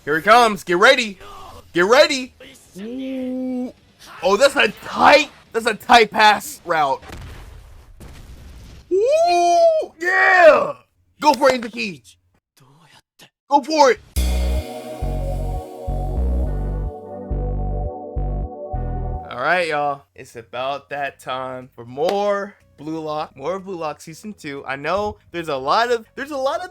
Here he comes. Get ready. Get ready. Ooh. Oh, that's a tight pass route. Ooh, yeah. Go for it, Izuki. Go for it. All right, y'all. It's about that time for more Blue Lock season 2. I know there's a lot of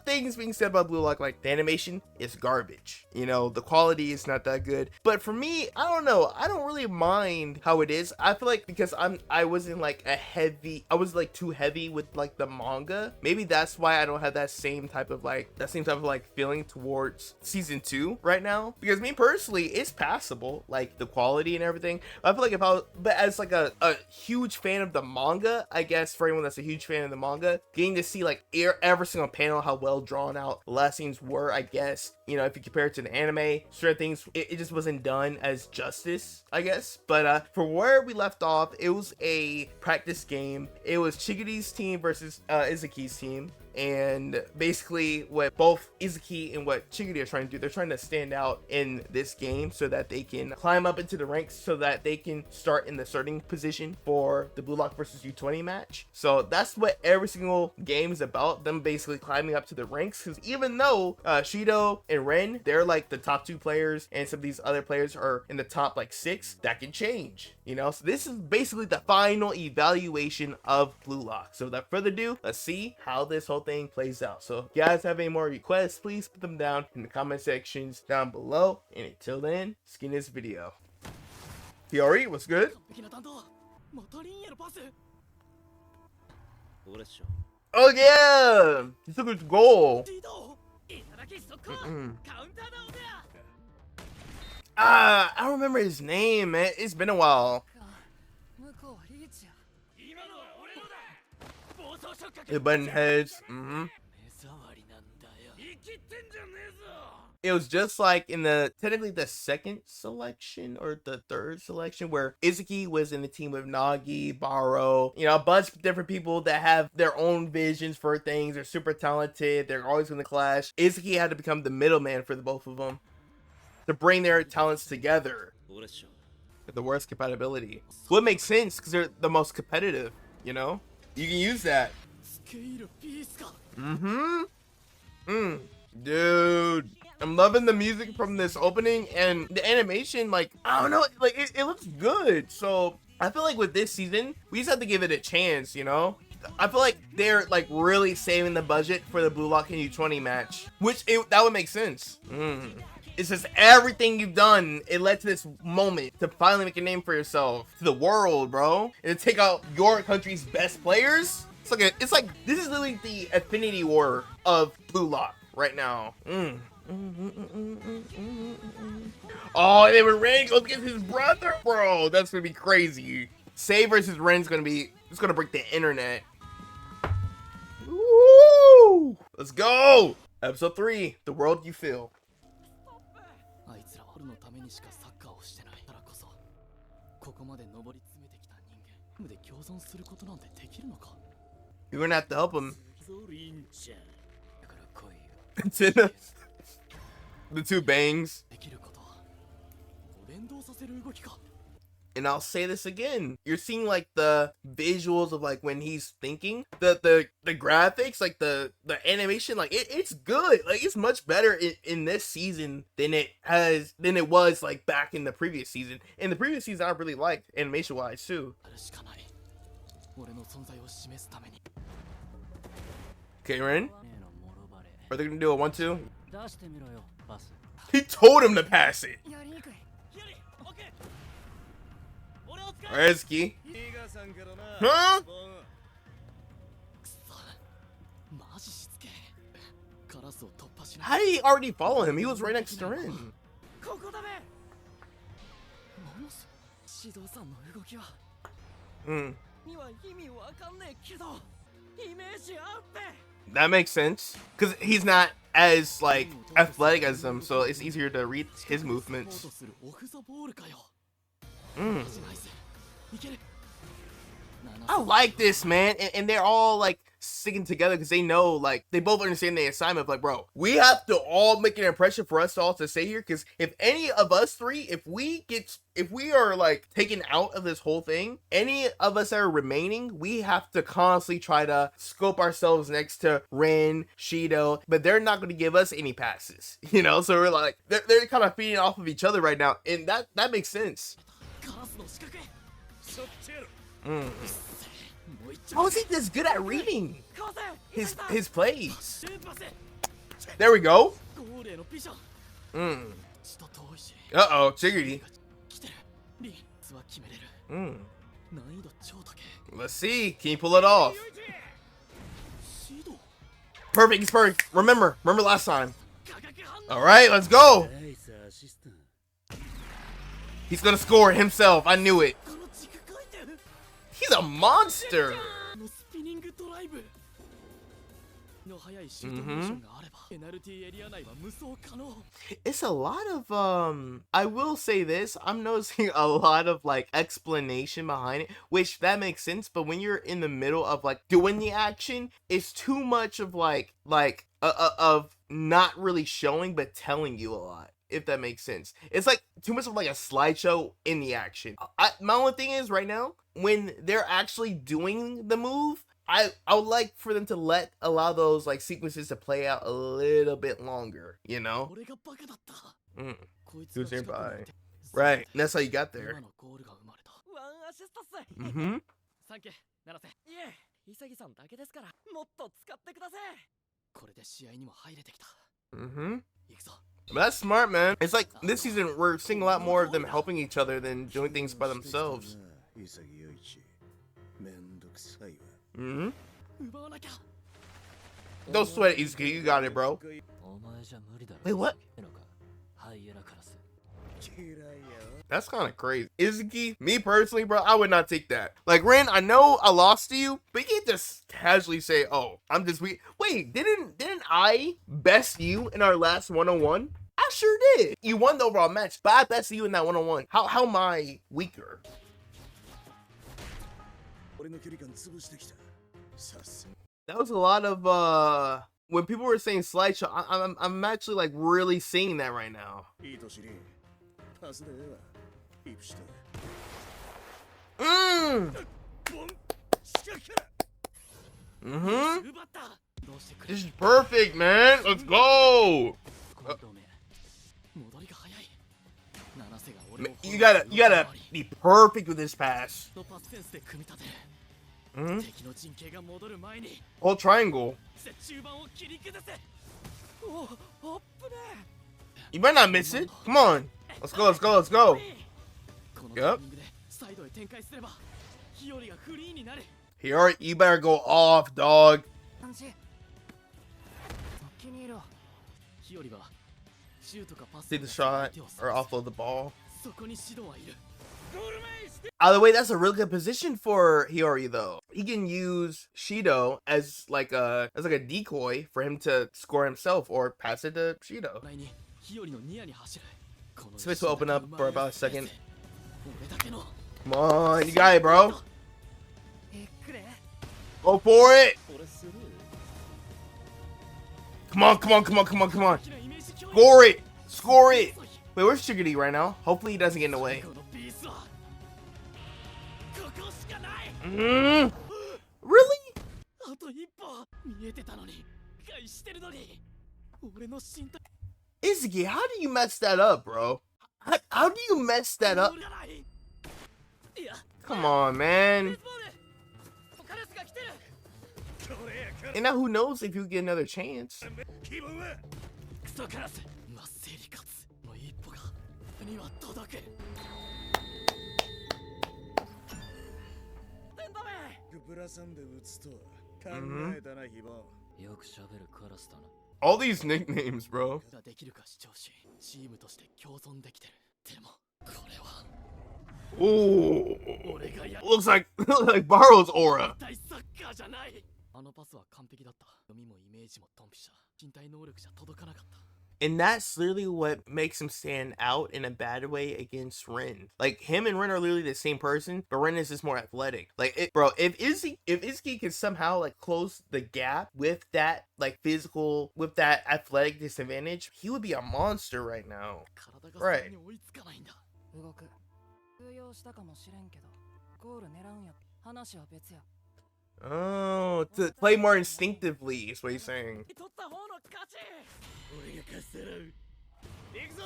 things being said about Blue Lock, like the animation is garbage. You know, the quality is not that good. But for me, I don't know. I don't really mind how it is. I feel like because I wasn't like I was like too heavy with like the manga. Maybe that's why I don't have that same type of like feeling towards season 2 right now. Because me personally, it's passable, like the quality and everything. I feel like but as like a huge fan of the manga, I guess for anyone that's a huge fan of the manga, getting to see like every single panel, how well drawn out the last scenes were, I guess, you know, if you compare it to the anime, certain things, it just wasn't done as justice, I guess. But for where we left off, it was a practice game. It was Chigudi's team versus Izuki's team. And basically what both Izuki and what Chiguri are trying to do, they're trying to stand out in this game so that they can climb up into the ranks, so that they can start in the starting position for the Blue Lock versus U20 match. So that's what every single game is about, them basically climbing up to the ranks. Because even though Shido and Ren, they're like the top 2 players, and some of these other players are in the top like 6, that can change, you know. So this is basically the final evaluation of Blue Lock. So without further ado, let's see how this whole thing plays out. So if you guys have any more requests, please put them down in the comment sections down below. And until then, skin this video. Fiori, what's good? Oh yeah, he took his goal. I don't remember his name, man. It's been a while. The button heads. It was just like in technically the second selection or the third selection, where Izuki was in the team with Nagi, Baro, you know, a bunch of different people that have their own visions for things. They're super talented. They're always going to clash. Izuki had to become the middleman for the both of them to bring their talents together with the worst compatibility. So it makes sense because they're the most competitive, you know? You can use that. Dude, I'm loving the music from this opening, and the animation, like, I don't know, like it looks good. So I feel like with this season, we just have to give it a chance, you know? I feel like they're like really saving the budget for the Blue Lock and U20 match, which that would make sense. It's just everything you've done, it led to this moment to finally make a name for yourself to the world, bro, and to take out your country's best players. It's like this is literally the Affinity War of Blue Lock right now. Oh, and then when Ren goes against his brother, bro, that's gonna be crazy. Sei versus Ren's gonna be, it's gonna break the internet. Woo! Let's go. Episode 3, The World You Feel. You're gonna have to help him. The 2 bangs. And I'll say this again, you're seeing like the visuals of like when he's thinking, the graphics, like the animation, like it's good. Like it's much better in this season than it was like back in the previous season. In the previous season, I really liked animation wise too. Okay, Ren, are they gonna do a 1-2? He told him to pass it. Risky. Huh? How did he already follow him? He was right next to Ren. That makes sense, because he's not as like athletic as them, so it's easier to read his movements. I like this, man, and they're all like sticking together because they know, like, they both understand the assignment of, like, bro, we have to all make an impression for us all to stay here, because if any of us three, if we are like taken out of this whole thing, any of us that are remaining, we have to constantly try to scope ourselves next to Rin, Shido, but they're not going to give us any passes, you know. So we're like, they're kind of feeding off of each other right now, and that makes sense. How is he this good at reading his plays? There we go. Uh-oh, Chiggity. Let's see. Can you pull it off? Perfect. It's perfect. Remember last time. All right, let's go. He's gonna score it himself. I knew it. He's a monster. It's a lot of I will say this, I'm noticing a lot of like explanation behind it, which that makes sense, but when you're in the middle of like doing the action, it's too much of like of not really showing but telling you a lot, if that makes sense. It's like too much of like a slideshow in the action. My only thing is right now, when they're actually doing the move, I would like for them to allow those like sequences to play out a little bit longer, you know? Who's nearby? Right, that's how you got there. But that's smart, man. It's like this season we're seeing a lot more of them helping each other than doing things by themselves. Don't sweat it, Izuki. You got it, bro. Wait, what? That's kind of crazy. Izuki, me personally, bro, I would not take that. Like, Rin, I know I lost to you, but you can't just casually say, oh, I'm just weak. Wait, didn't I best you in our last one-on-one? I sure did. You won the overall match, but I bested you in that one-on-one. How am I weaker? That was a lot of when people were saying slideshow, I'm actually like really seeing that right now. This is perfect, man. Let's go. You gotta be perfect with this pass. Whole triangle. You better not miss it. Come on. Let's go, let's go, let's go. Yep. Hiyori, you better go off, dog. See the shot or offload the ball. Either way, that's a really good position for Hiyori though. He can use Shido as like a decoy for him to score himself or pass it to Shido. Space will open up for about a second. Come on, you got it, bro. Go for it. Come on, come on, come on, come on, come on. Score it. Score it. Wait, where's Chiggity right now? Hopefully he doesn't get in the way. Really? Izuki, how do you mess that up, bro? How do you mess that up? Come on, man. And now who knows if you get another chance. All these nicknames, bro. Ooh, looks like Baro's aura. And that's literally what makes him stand out in a bad way against Ren. Like him and Ren are literally the same person, but Ren is just more athletic. Like bro, if Izzy can somehow like close the gap with that like physical, with that athletic disadvantage, he would be a monster right now. Right. Oh, to play more instinctively is what he's saying.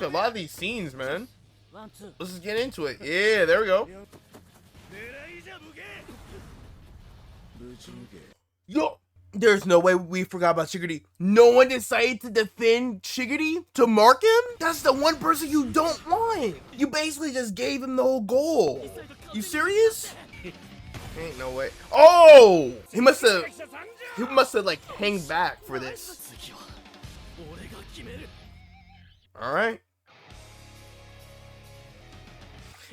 A lot of these scenes, man. Let's just get into it. Yeah, there we go. Yo, there's no way we forgot about Shigarty. No one decided to defend Shigarty to mark him? That's the one person you don't want. You basically just gave him the whole goal. You serious? Ain't no way. Oh, he must have like hang back for this. All right.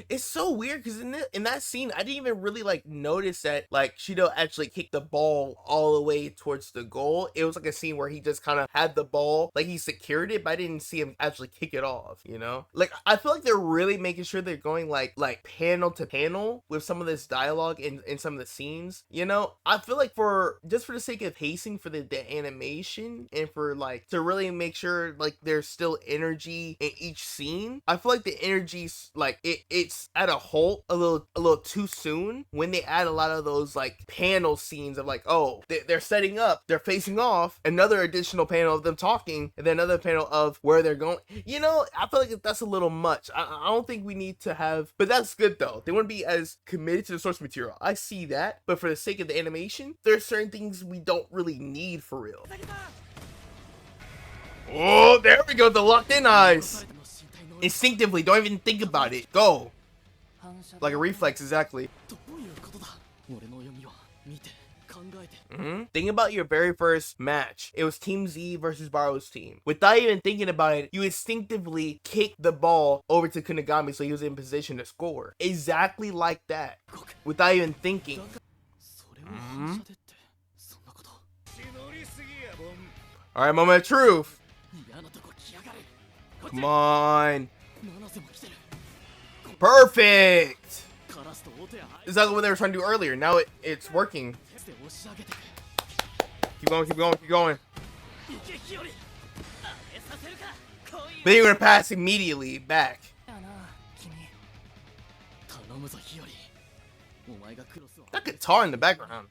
It's so weird because in that scene, I didn't even really like notice that like Shido actually kicked the ball all the way towards the goal. It was like a scene where he just kind of had the ball, like he secured it, but I didn't see him actually kick it off, you know? Like I feel like they're really making sure they're going like panel to panel with some of this dialogue in some of the scenes, you know? I feel like for just for the sake of pacing for the animation and for like to really make sure like there's still energy in each scene, I feel like the energy's like it's at a halt a little too soon when they add a lot of those like panel scenes of like, oh, they're setting up, they're facing off, another additional panel of them talking, and then another panel of where they're going. You know, I feel like that's a little much. I don't think we need to have, but that's good though. They wouldn't be as committed to the source material. I see that, but for the sake of the animation, there's certain things we don't really need for real. Oh, there we go, the locked in eyes. Instinctively, don't even think about it. Go. Like a reflex, exactly. Think about your very first match. It was Team Z versus Baro's team. Without even thinking about it, you instinctively kicked the ball over to Kunigami so he was in position to score. Exactly like that. Without even thinking. Alright, moment of truth. Come on. Perfect! Exactly what they were trying to do earlier. Now it's working. Keep going, keep going, keep going. Then you're gonna pass immediately back. That guitar in the background.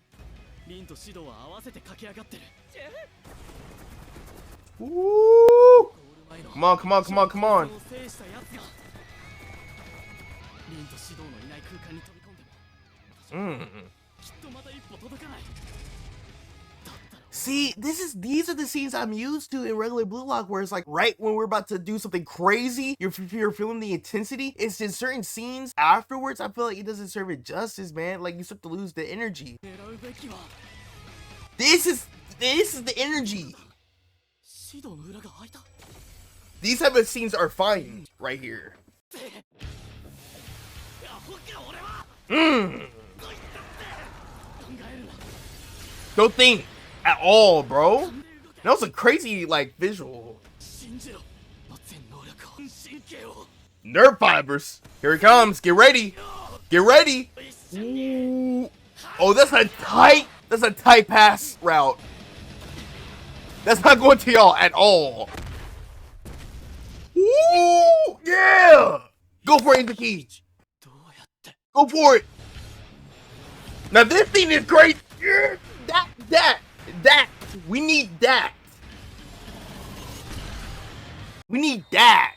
Ooh. Come on, come on, come on, come on. See, these are the scenes I'm used to in regular Blue Lock, where it's like right when we're about to do something crazy, you're feeling the intensity. It's in certain scenes afterwards, I feel like it doesn't serve it justice, man. Like you start to lose the energy. This is the energy. These type of scenes are fine right here. Don't think at all, bro. That was a crazy like visual. Nerve fibers. Here it comes. Get ready. Get ready. Ooh. Oh, that's a tight pass route. That's not going to y'all at all. Ooh, yeah. Go for it, Izaki. Go for it. Now this thing is great. Yeah. That. We need that. We need that.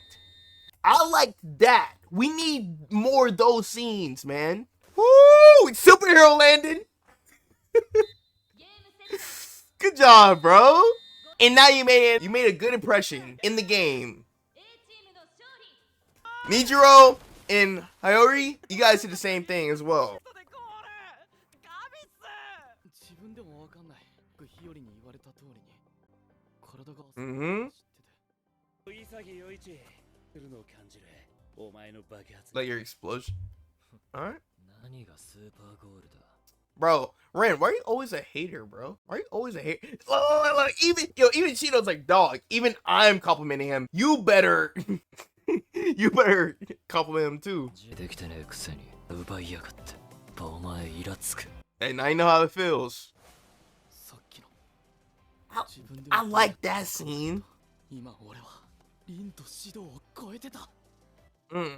I like that. We need more of those scenes, man. Woo! Superhero landing. Good job, bro. And now you made a good impression in the game. Nijiro and Hayori, you guys did the same thing as well. Like your explosion. Alright. Bro, Ren, why are you always a hater, bro? Why are you always a hater? Like, even Cheeto's like, dog, even I'm complimenting him. You better you better compliment him too. And I know how it feels. I like that scene. Mm.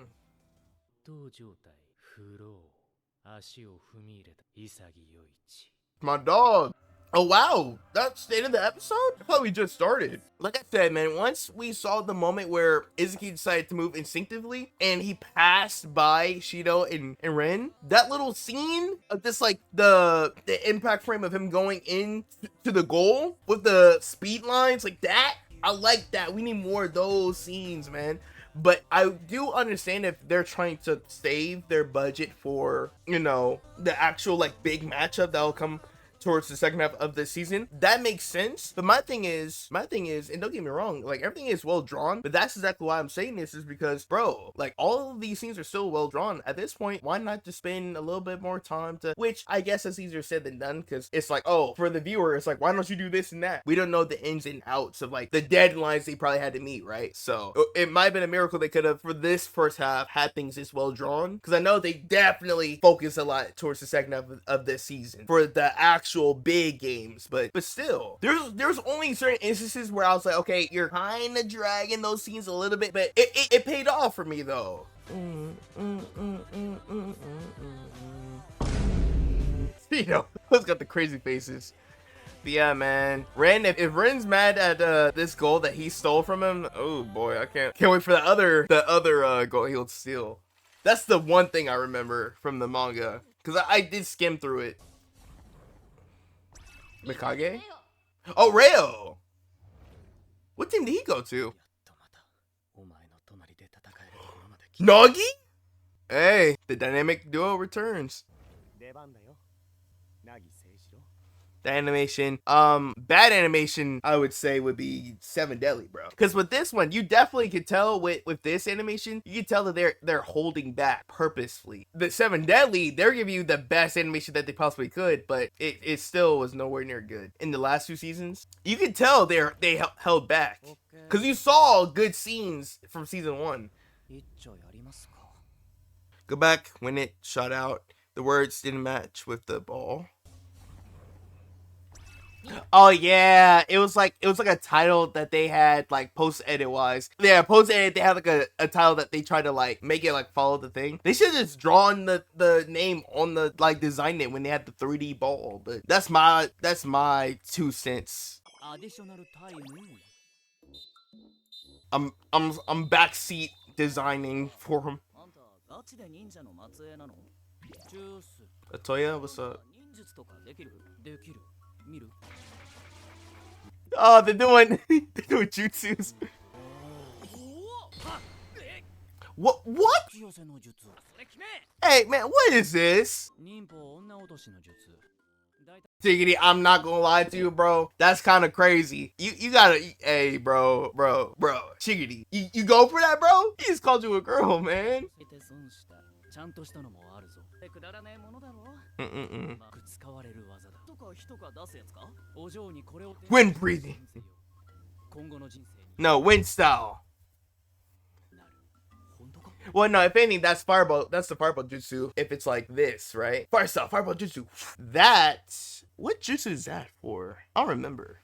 My dog. Oh wow, that's the end of the episode? I thought we just started. Like I said, man, once we saw the moment where Izuki decided to move instinctively and he passed by Shido and Ren, that little scene of just like the impact frame of him going in to the goal with the speed lines like that, I like that. We need more of those scenes, man. But I do understand if they're trying to save their budget for, you know, the actual like big matchup that'll come towards the second half of the season. That makes sense. But my thing is, and don't get me wrong, like everything is well drawn, but that's exactly why I'm saying this is because, bro, like all of these scenes are still well drawn. At this point, why not just spend a little bit more time to, which I guess is easier said than done, because it's like, oh, for the viewer, it's like, why don't you do this and that? We don't know the ins and outs of like the deadlines they probably had to meet, right? So it might have been a miracle they could have, for this first half, had things this well drawn, because I know they definitely focus a lot towards the second half of this season for the actual big games, but still, there's only certain instances where I was like, okay, you're kind of dragging those scenes a little bit, but it paid off for me though. You know, who's got the crazy faces? But yeah, man, Ren, if Ren's mad at this goal that he stole from him, oh boy, I can't wait for the other goal he'll steal. That's the one thing I remember from the manga, because I did skim through it. Mikage? Oh, Reo! What team did he go to? Nagi? Hey, the dynamic duo returns. The animation, bad animation, I would say would be Seven Deadly, bro. Because with this one, you definitely could tell with this animation, you can tell that they're holding back purposefully. The Seven Deadly, they're giving you the best animation that they possibly could, but it still was nowhere near good. In the last two seasons, you could tell they held back. Because you saw good scenes from season 1. Go back when it shot out. The words didn't match with the ball. Oh yeah, it was like a title that they had like post edit wise. Yeah, post edit they had like a title that they tried to like make it like follow the thing. They should have just drawn the name on the like design it when they had the 3D ball. But that's my 2 cents. I'm backseat designing for him. Atoya, what's up? Oh, they're doing jutsus. What? Hey, man, what is this? Tiggity, I'm not gonna lie to you, bro. That's kind of crazy. You gotta, hey, bro. Chiggity, you go for that, bro? He just called you a girl, man. Wind breathing. No, wind style. Well, no, if anything, that's fireball. That's the fireball jutsu. If it's like this, right? Fire style, fireball jutsu. That. What jutsu is that for? I don't remember.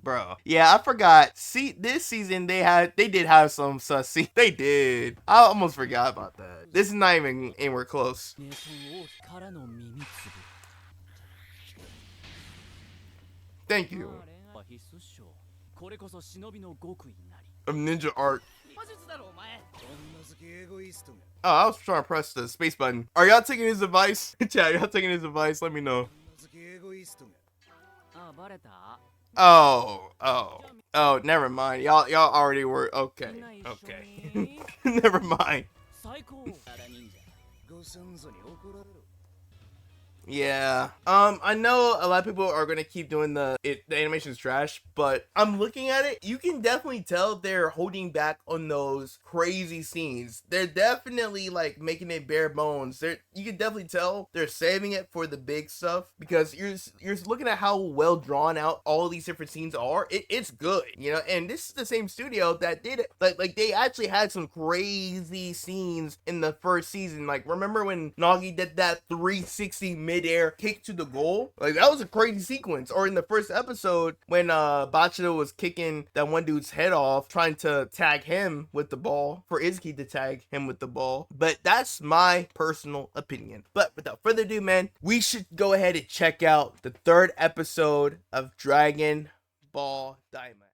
Bro, yeah, I forgot. See, this season they did have some sus scenes. They did. I almost forgot about that. This is not even anywhere close. Thank you. Of ninja art. Oh, I was trying to press the space button. Are y'all taking his advice? Chat, y'all taking his advice? Let me know. Oh, never mind. Y'all already were. Okay. Never mind. Yeah. I know a lot of people are gonna keep doing the animation's trash, but I'm looking at it. You can definitely tell they're holding back on those crazy scenes. They're definitely like making it bare bones. You can definitely tell they're saving it for the big stuff because you're looking at how well drawn out all these different scenes are. It's good, you know. And this is the same studio that did it. Like they actually had some crazy scenes in the first season. Like remember when Nagi did that 360 midair kick to the goal? Like that was a crazy sequence. Or in the first episode when Bachida was kicking that one dude's head off, trying to tag him with the ball for Izzy to tag him with the ball. But that's my personal opinion. But without further ado, man, we should go ahead and check out the third episode of Dragon Ball Daima.